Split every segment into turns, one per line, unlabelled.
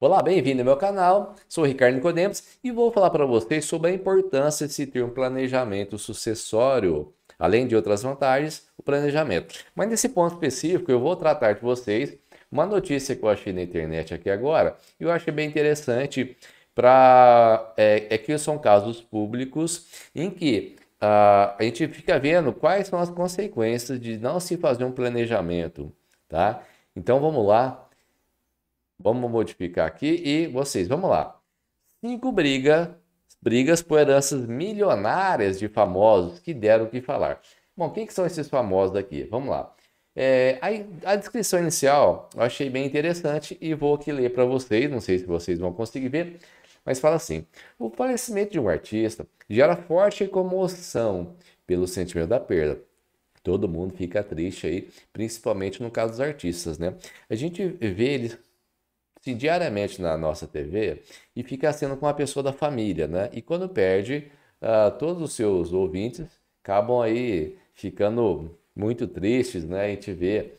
Olá, bem-vindo ao meu canal. Sou o Ricardo Nicodemus e vou falar para vocês sobre a importância de se ter um planejamento sucessório, além de outras vantagens, o planejamento. Mas nesse ponto específico, eu vou tratar de vocês uma notícia que eu achei na internet aqui agora e eu achei bem interessante é que são casos públicos em que a gente fica vendo quais são as consequências de não se fazer um planejamento, tá? Então vamos lá. Vamos modificar aqui e vocês, vamos lá. Brigas por heranças milionárias de famosos que deram o que falar. Bom, quem que são esses famosos aqui? Vamos lá. A descrição inicial eu achei bem interessante e vou aqui ler para vocês. Não sei se vocês vão conseguir ver, mas fala assim: o falecimento de um artista gera forte comoção pelo sentimento da perda. Todo mundo fica triste aí, principalmente no caso dos artistas, né? A gente vê eles assim, diariamente na nossa TV e fica sendo com uma pessoa da família, né? E quando perde, todos os seus ouvintes acabam aí ficando muito tristes, né? A gente vê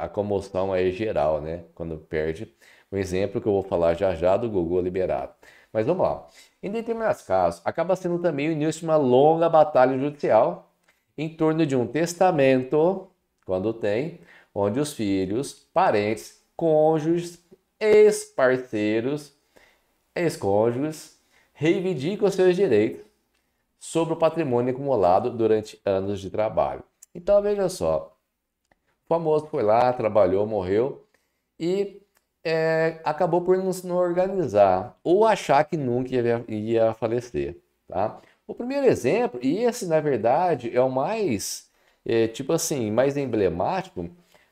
a comoção aí geral, né? Quando perde. Um exemplo que eu vou falar já já do Gugu Liberato. Mas vamos lá. Em determinados casos, acaba sendo também o início de uma longa batalha judicial em torno de um testamento, quando tem, onde os filhos, parentes, cônjuges, ex-parceiros, ex-cônjuges reivindicam seus direitos sobre o patrimônio acumulado durante anos de trabalho. Então veja só, o famoso foi lá, trabalhou, morreu e acabou por não organizar ou achar que nunca ia falecer, tá? O primeiro exemplo, e esse na verdade é o mais, tipo assim, mais emblemático,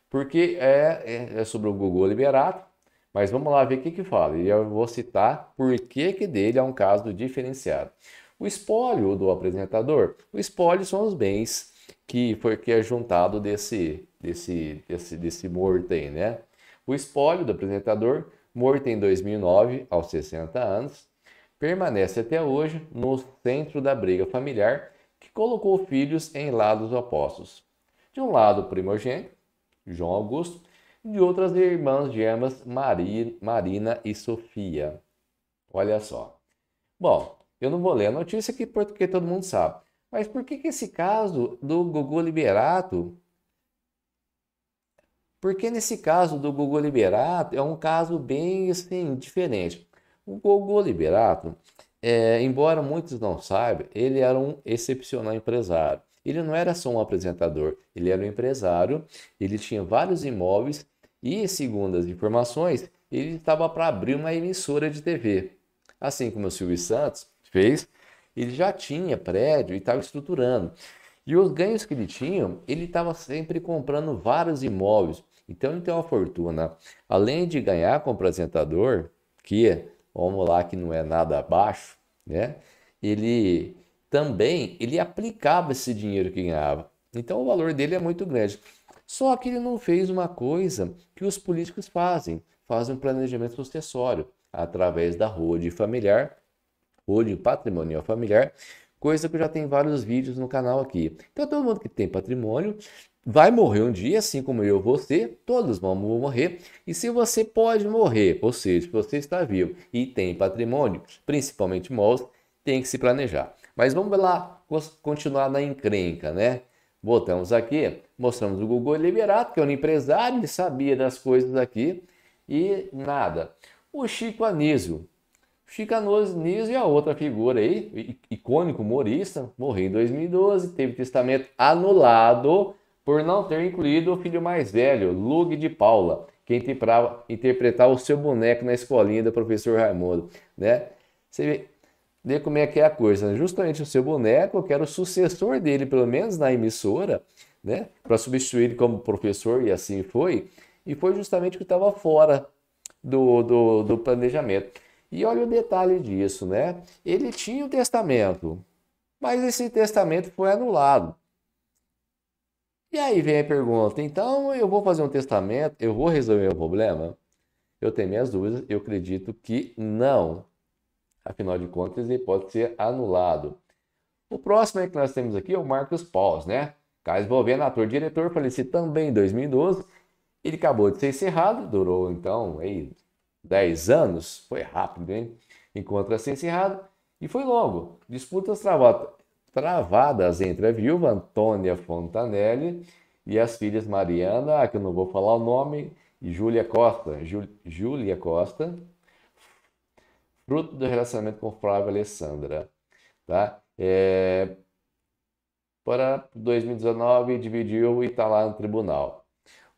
porque é sobre o Gugu Liberato, mas vamos lá ver o que que fala. E eu vou citar por que dele é um caso diferenciado. O espólio do apresentador, o espólio são os bens que é juntado desse morto aí, né? O espólio do apresentador, morto em 2009, aos 60 anos, permanece até hoje no centro da briga familiar que colocou filhos em lados opostos. De um lado, o primogênito, João Augusto, de outras irmãs gêmeas, Marina e Sofia. Olha só. Bom, eu não vou ler a notícia aqui porque todo mundo sabe. Mas por que esse caso do Gugu Liberato? Porque nesse caso do Gugu Liberato é um caso bem assim, diferente. O Gugu Liberato, embora muitos não saibam, ele era um excepcional empresário. Ele não era só um apresentador, ele era um empresário, ele tinha vários imóveis e, segundo as informações, ele estava para abrir uma emissora de TV. Assim como o Silvio Santos fez, ele já tinha prédio e estava estruturando. E os ganhos que ele tinha, ele estava sempre comprando vários imóveis. Então ele tem uma fortuna. Além de ganhar como apresentador, que, vamos lá, que não é nada abaixo, né? Ele também, ele aplicava esse dinheiro que ganhava. Então o valor dele é muito grande. Só que ele não fez uma coisa que os políticos fazem um planejamento sucessório através da holding familiar, holding patrimonial familiar, coisa que eu já tenho vários vídeos no canal aqui. Então todo mundo que tem patrimônio vai morrer um dia, assim como eu, você, todos vão morrer. E se você pode morrer, ou seja, se você está vivo e tem patrimônio, principalmente imóveis, tem que se planejar. Mas vamos lá continuar na encrenca, né? Botamos aqui, mostramos o Gugu Liberato, que é um empresário, ele sabia das coisas aqui e nada. O Chico Anísio. Chico Anísio é a outra figura aí, icônico humorista, morreu em 2012, teve testamento anulado por não ter incluído o filho mais velho, Lug de Paula, que interpretava o seu boneco na escolinha do professor Raimundo, né? Você vê como é que é a coisa, né? Justamente o seu boneco, que era o sucessor dele, pelo menos na emissora, né? Para substituir ele como professor, e assim foi. E foi justamente o que estava fora do planejamento. E olha o detalhe disso, né? Ele tinha o testamento, mas esse testamento foi anulado. E aí vem a pergunta: então eu vou fazer um testamento, eu vou resolver o problema? Eu tenho minhas dúvidas, eu acredito que não. Afinal de contas, ele pode ser anulado. O próximo que nós temos aqui é o Marcos Paus, né? Caso envolvendo ator-diretor, falecido também em 2012. Ele acabou de ser encerrado, durou então aí 10 anos, foi rápido, hein? Encontro assim encerrado e foi longo. Disputas travadas entre a viúva Antônia Fontanelli e as filhas Mariana, que eu não vou falar o nome, e Júlia Costa. Júlia Costa, fruto do relacionamento com Flávia Alessandra, tá? Para 2019 dividiu e está lá no tribunal.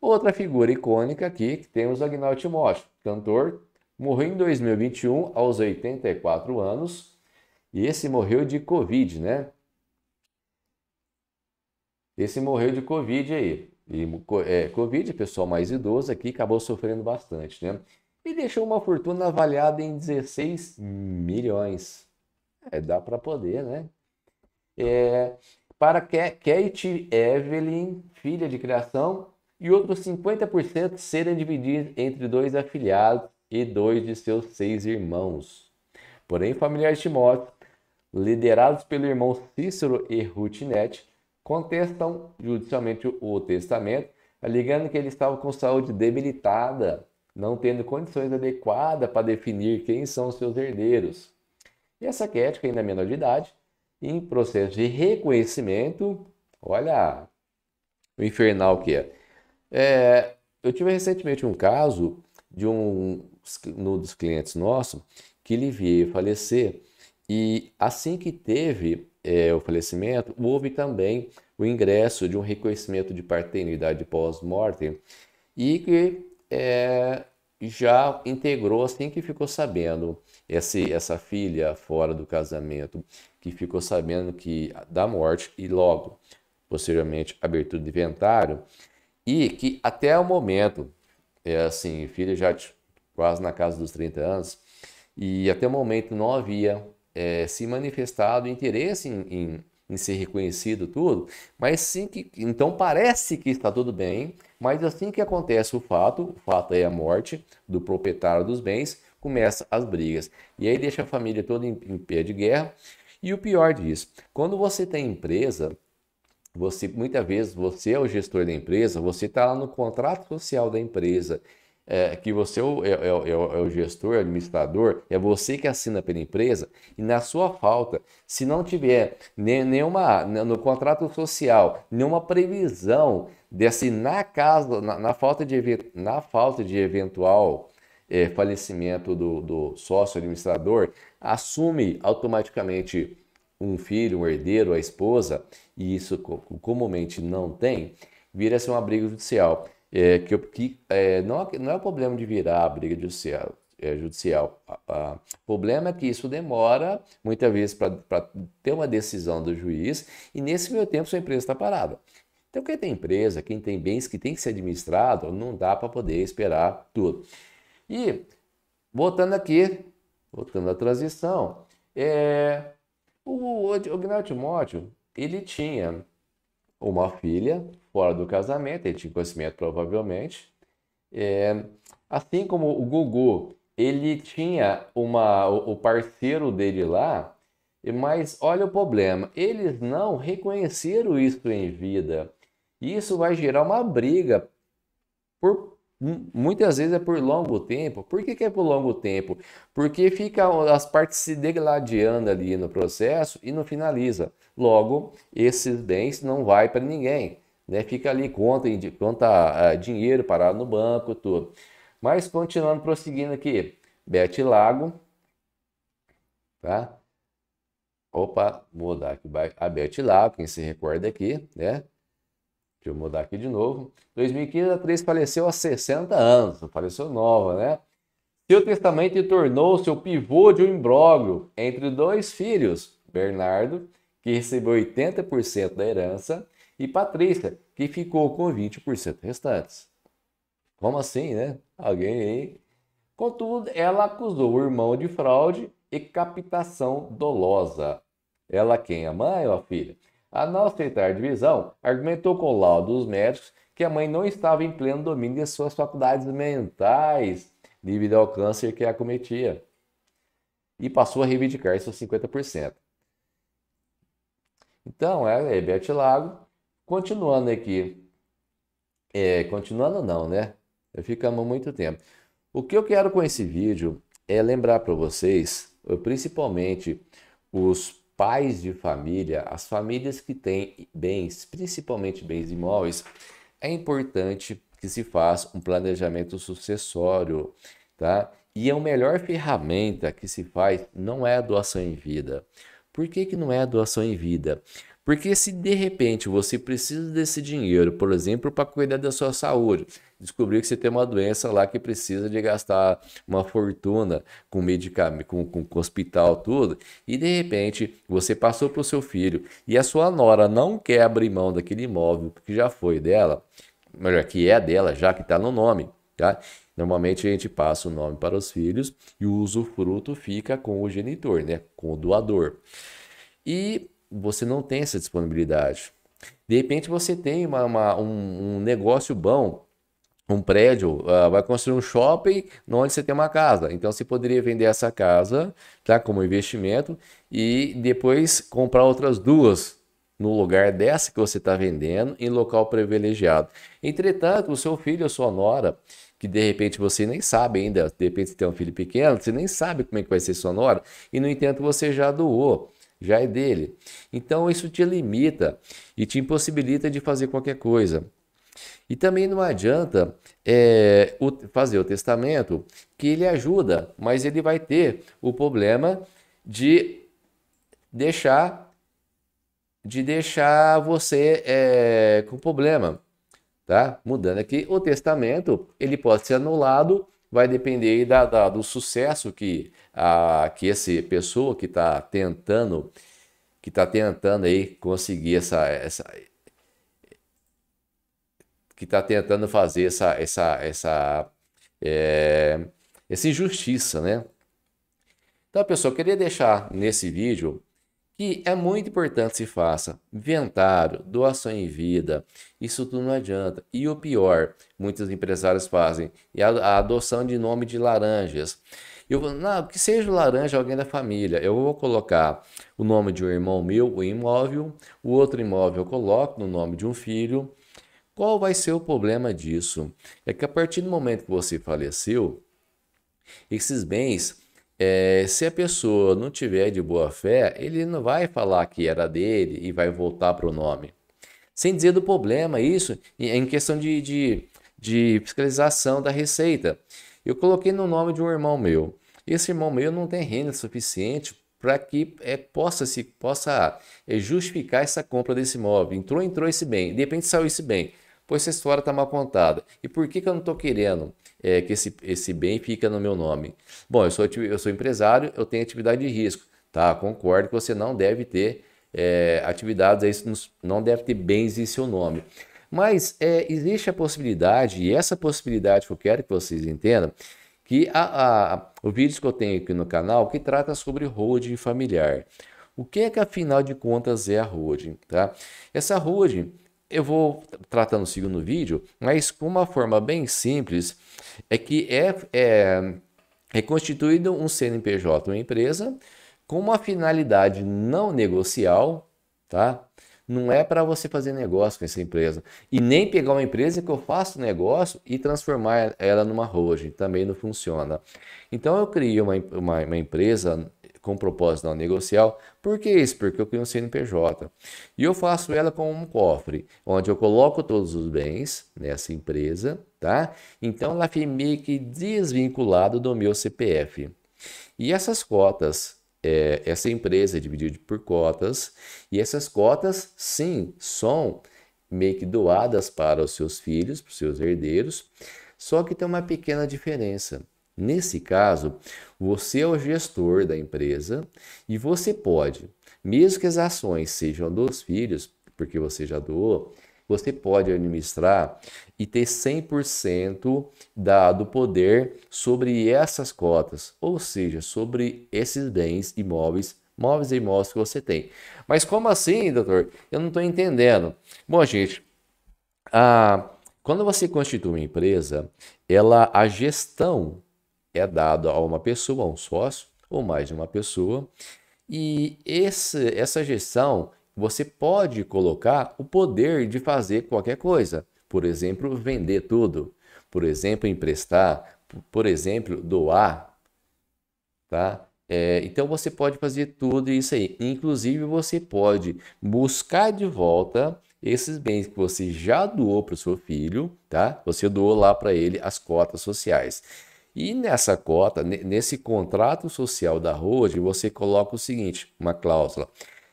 Outra figura icônica aqui que temos Agnaldo Timóteo, cantor, morreu em 2021 aos 84 anos e esse morreu de Covid, né? Esse morreu de Covid aí. E Covid, pessoal mais idoso aqui, acabou sofrendo bastante, né? E deixou uma fortuna avaliada em 16 milhões. Dá para poder, né? É, para Kate Evelyn, filha de criação, e outros 50% serem divididos entre dois afilhados e dois de seus 6 irmãos. Porém, familiares de Timóteo, liderados pelo irmão Cícero e Rutinete, contestam judicialmente o testamento, alegando que ele estava com saúde debilitada, não tendo condições adequadas para definir quem são seus herdeiros. E essa Cat, ainda menor de idade, em processo de reconhecimento, olha o infernal que é. Eu tive recentemente um caso de um dos clientes nosso que ele veio falecer e assim que teve o falecimento, houve também o ingresso de um reconhecimento de paternidade pós-mortem e que já integrou assim que ficou sabendo essa filha fora do casamento que ficou sabendo que da morte e logo posteriormente abertura de inventário e que até o momento assim filha já quase na casa dos 30 anos e até o momento não havia se manifestado interesse em ser reconhecido tudo, mas sim que então parece que está tudo bem, mas assim que acontece o fato é a morte do proprietário dos bens, começa as brigas e aí deixa a família toda em pé de guerra. E o pior disso, quando você tem empresa, você muitas vezes você é o gestor da empresa, você está lá no contrato social da empresa, que você é o gestor, administrador, é você que assina pela empresa, e na sua falta, se não tiver nenhuma, no contrato social, nenhuma previsão desse na caso, na falta de eventual falecimento do sócio administrador, assume automaticamente um filho, um herdeiro, a esposa, e isso comumente não tem, vira-se uma briga judicial. Não é o problema de virar a briga judicial. O problema é que isso demora muitas vezes para ter uma decisão do juiz e nesse meio tempo sua empresa está parada. Então quem tem empresa, quem tem bens que tem que ser administrado, não dá para poder esperar tudo. E voltando aqui, voltando à transição, o Agnaldo Timóteo, ele tinha uma filha fora do casamento, ele tinha conhecimento provavelmente. É, assim como o Gugu, ele tinha o parceiro dele lá, mas olha o problema, eles não reconheceram isso em vida. Isso vai gerar uma briga muitas vezes é por longo tempo. Por que é por longo tempo? Porque fica as partes se degladiando ali no processo e não finaliza. Logo, esses bens não vai para ninguém, né? Fica ali conta dinheiro parado no banco, tudo. Mas continuando prosseguindo aqui, Bete Lago, tá? Opa, vou mudar aqui a Bete Lago, quem se recorda aqui, né? Deixa eu mudar aqui de novo. 2015, a atriz faleceu aos 60 anos, faleceu nova, né? Seu testamento tornou-se o pivô de um imbróglio entre dois filhos, Bernardo, que recebeu 80% da herança, e Patrícia, que ficou com 20% restantes. Como assim, né? Alguém aí. Contudo, ela acusou o irmão de fraude e captação dolosa. Ela quem? A mãe ou a filha? A não aceitar a divisão, argumentou com o laudo dos médicos que a mãe não estava em pleno domínio de suas faculdades mentais devido ao câncer que a acometia e passou a reivindicar seus 50%. Então, Beth Lago, continuando aqui, continuando não, né? Ficamos muito tempo. O que eu quero com esse vídeo é lembrar para vocês, principalmente os pais de família, as famílias que têm bens, principalmente bens imóveis, é importante que se faça um planejamento sucessório, tá? E a melhor ferramenta que se faz não é a doação em vida. Por que que não é a doação em vida? Porque se de repente você precisa desse dinheiro, por exemplo, para cuidar da sua saúde, descobrir que você tem uma doença lá que precisa de gastar uma fortuna com medicamento, com hospital, tudo, e de repente você passou para o seu filho e a sua nora não quer abrir mão daquele imóvel que já foi dela, melhor, que é dela, já que está no nome, tá? Normalmente a gente passa o nome para os filhos e o usufruto fica com o genitor, né? Com o doador. E você não tem essa disponibilidade. De repente você tem um negócio bom, um prédio, vai construir um shopping onde você tem uma casa. Então você poderia vender essa casa, tá, como investimento e depois comprar outras duas no lugar dessa que você está vendendo em local privilegiado. Entretanto, o seu filho ou sua nora, que de repente você nem sabe ainda, de repente você tem um filho pequeno, você nem sabe como é que vai ser sua nora, e no entanto você já doou, já é dele. Então isso te limita e te impossibilita de fazer qualquer coisa. E também não adianta fazer o testamento, que ele ajuda, mas ele vai ter o problema de deixar você com problema, tá? Mudando aqui, o testamento ele pode ser anulado, vai depender aí do sucesso que essa pessoa que está tentando aí conseguir que está tentando fazer é, essa injustiça, né? Então, pessoal, eu queria deixar nesse vídeo que é muito importante se faça inventário, doação em vida, isso tudo não adianta. E o pior, muitos empresários fazem, é a adoção de nome de laranjas. Não, que seja laranja alguém da família, eu vou colocar o nome de um irmão meu, o imóvel, o outro imóvel eu coloco no nome de um filho. Qual vai ser o problema disso? É que a partir do momento que você faleceu, esses bens, se a pessoa não tiver de boa fé, ele não vai falar que era dele e vai voltar para o nome. Sem dizer do problema, isso em questão de fiscalização da receita. Eu coloquei no nome de um irmão meu. Esse irmão meu não tem renda suficiente para que possa justificar essa compra desse imóvel. Entrou esse bem, de repente saiu esse bem. Pois essa história está mal contada. E por que eu não estou querendo que esse bem fique no meu nome? Bom, eu sou empresário, eu tenho atividade de risco. Tá, concordo que você não deve ter atividades, não deve ter bens em seu nome. Mas existe a possibilidade, e essa possibilidade que eu quero que vocês entendam, que o vídeo que eu tenho aqui no canal que trata sobre holding familiar. O que é que afinal de contas é a holding, tá? Essa holding eu vou tratar no segundo vídeo, mas com uma forma bem simples, é que é constituído um CNPJ, uma empresa, com uma finalidade não negocial, tá? Não é para você fazer negócio com essa empresa. E nem pegar uma empresa que eu faço negócio e transformar ela numa holding. Também não funciona. Então eu criei uma empresa com propósito não negocial. Por que isso? Porque eu crio um CNPJ. E eu faço ela com um cofre, onde eu coloco todos os bens nessa empresa, tá? Então ela fica meio que desvinculado do meu CPF. E essas cotas, essa empresa é dividida por cotas, e essas cotas, sim, são meio que doadas para os seus filhos, para os seus herdeiros, só que tem uma pequena diferença. Nesse caso, você é o gestor da empresa e você pode, mesmo que as ações sejam dos filhos, porque você já doou, você pode administrar e ter 100% do poder sobre essas cotas, ou seja, sobre esses bens imóveis, móveis e imóveis que você tem. Mas como assim, doutor? Eu não estou entendendo. Bom, gente, quando você constitui uma empresa, a gestão é dada a uma pessoa, a um sócio, ou mais de uma pessoa, e essa gestão você pode colocar o poder de fazer qualquer coisa. Por exemplo, vender tudo. Por exemplo, emprestar. por exemplo, doar, tá? Então você pode fazer tudo isso aí. Inclusive você pode buscar de volta esses bens que você já doou para o seu filho, tá? Você doou lá para ele as cotas sociais. E nessa cota, nesse contrato social da holding, você coloca o seguinte, uma cláusula.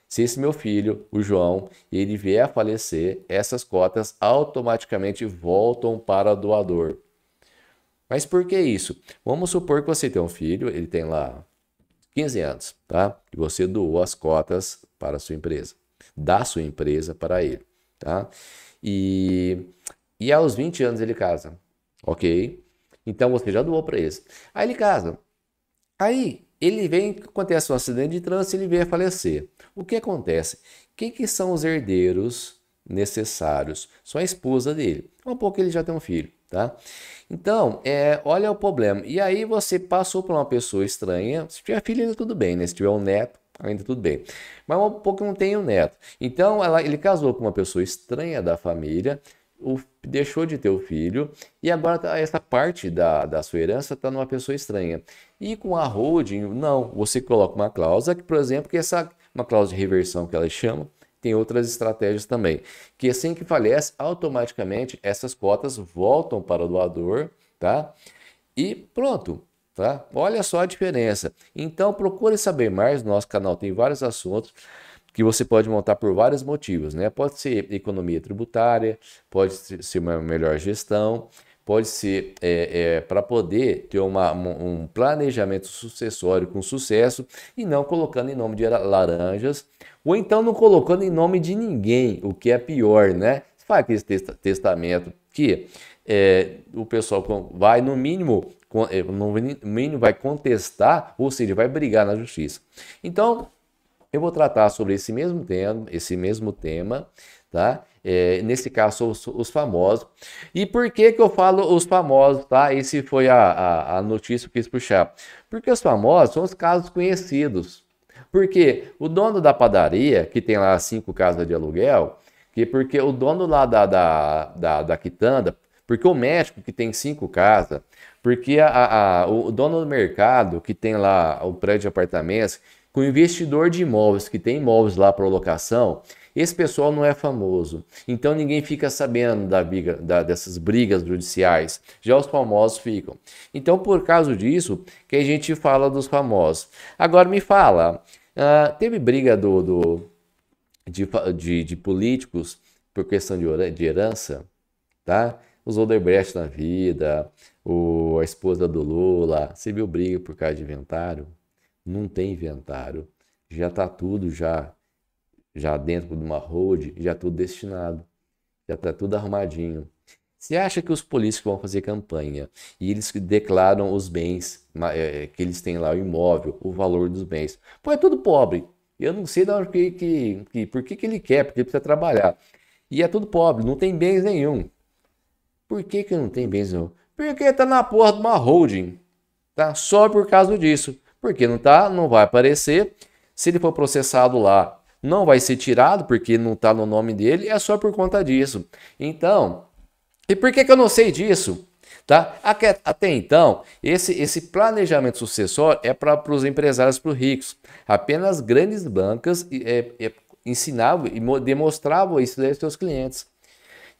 Se esse meu filho, o João, ele vier a falecer, essas cotas automaticamente voltam para o doador. Mas por que isso? Vamos supor que você tem um filho, ele tem lá 15 anos, tá? E você doou as cotas para a sua empresa, da sua empresa para ele, tá? E, e aos 20 anos ele casa, ok? Então você já doou para eles. Aí ele casa. Aí ele vem, acontece um acidente de trânsito, ele vem a falecer. O que acontece? Quem que são os herdeiros necessários? Só a esposa dele. Um pouco ele já tem um filho, tá? Então, olha o problema. E aí você passou por uma pessoa estranha. Se tiver filho, ainda tudo bem, né? Se tiver um neto, ainda tudo bem. Mas um pouco não tem um neto. Então, ele casou com uma pessoa estranha da família, deixou de ter o filho e agora essa parte da sua herança está numa pessoa estranha. E com a holding, não, você coloca uma cláusula que, por exemplo, uma cláusula de reversão que ela chama, tem outras estratégias também, que assim que falece, automaticamente essas cotas voltam para o doador, tá? E pronto, tá? Olha só a diferença. Então procure saber mais, nosso canal tem vários assuntos que você pode montar por vários motivos, né? Pode ser economia tributária, pode ser uma melhor gestão, pode ser para poder ter um planejamento sucessório com sucesso e não colocando em nome de laranjas, ou então não colocando em nome de ninguém, o que é pior, né? Faz aquele testamento que o pessoal vai, no mínimo vai contestar, ou seja, vai brigar na justiça. Então, eu vou tratar sobre esse mesmo tema, tá? Nesse caso, os famosos. E por que que eu falo os famosos, tá? Esse foi a notícia que eu quis puxar. Porque os famosos são os casos conhecidos. Porque o dono da padaria, que tem lá 5 casas de aluguel, porque o dono lá da quitanda, porque o médico que tem 5 casas, porque o dono do mercado, que tem lá o prédio de apartamentos, com o investidor de imóveis, que tem imóveis lá para locação, esse pessoal não é famoso. Então ninguém fica sabendo dessas brigas judiciais. Já os famosos ficam. Então, por causa disso, que a gente fala dos famosos. Agora me fala, teve briga de políticos por questão de herança, tá? Os Odebrecht na vida, a esposa do Lula, você viu briga por causa de inventário? Não tem inventário, já está tudo já dentro de uma hold, já tudo destinado, já está tudo arrumadinho. Você acha que os políticos vão fazer campanha e eles declaram os bens que eles têm lá, o imóvel, o valor dos bens? Pô, é tudo pobre. Eu não sei de onde por que ele quer, porque ele precisa trabalhar. E é tudo pobre, não tem bens nenhum. Por que não tem bens nenhum? Porque está na porra de uma holding, tá? Só por causa disso. Porque não vai aparecer. Se ele for processado lá, não vai ser tirado, porque não está no nome dele, é só por conta disso. Então, e por que eu não sei disso? Tá? Até então, esse planejamento sucessório é para os empresários, para os ricos. Apenas grandes bancas ensinavam e demonstravam isso aos seus clientes.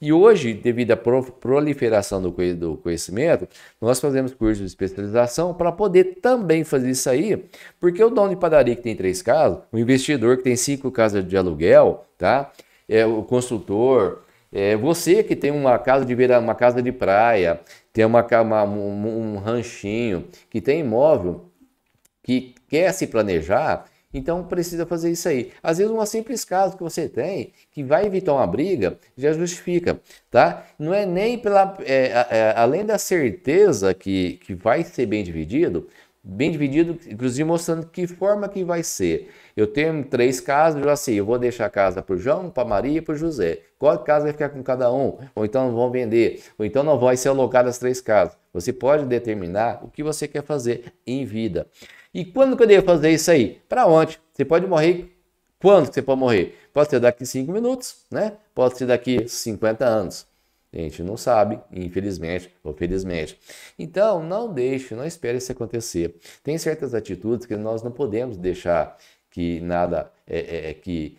E hoje, devido à proliferação do conhecimento, nós fazemos cursos de especialização para poder também fazer isso aí, porque o dono de padaria que tem 3 casas, o investidor que tem 5 casas de aluguel, tá? O construtor, você que tem uma casa de praia, tem um ranchinho, que tem imóvel, que quer se planejar, então precisa fazer isso aí. Às vezes um simples caso que você tem, que vai evitar uma briga, já justifica, tá? Não é nem além da certeza que vai ser bem dividido, inclusive mostrando que forma que vai ser. Eu tenho 3 casas, eu já sei, eu vou deixar a casa para o João, para a Maria e para o José. Qual casa vai ficar com cada um? Ou então vão vender, ou então não vai ser alocado as 3 casas. Você pode determinar o que você quer fazer em vida. E quando que eu devo fazer isso aí? Para onde? Você pode morrer. Quando que você pode morrer? Pode ser daqui 5 minutos, né? Pode ser daqui 50 anos. A gente não sabe, infelizmente ou felizmente. Então, não deixe, não espere isso acontecer. Tem certas atitudes que nós não podemos deixar que nada, que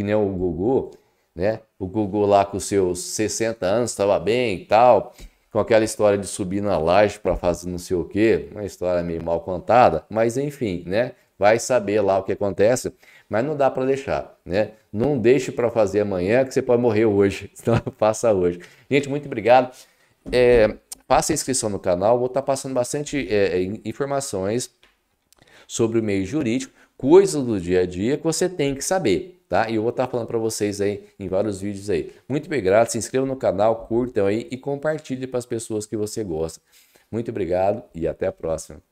nem o Gugu, né? O Gugu lá com seus 60 anos estava bem e tal, com aquela história de subir na laje para fazer não sei o quê, uma história meio mal contada, mas enfim, né? Vai saber lá o que acontece, mas não dá para deixar, né? Não deixe para fazer amanhã que você pode morrer hoje, então faça hoje. Gente, muito obrigado. Faça a inscrição no canal, vou estar passando bastante informações sobre o meio jurídico, coisas do dia a dia que você tem que saber, tá? E eu vou estar falando para vocês aí em vários vídeos aí. Muito obrigado, se inscrevam no canal, curtam aí e compartilhem para as pessoas que você gosta. Muito obrigado e até a próxima.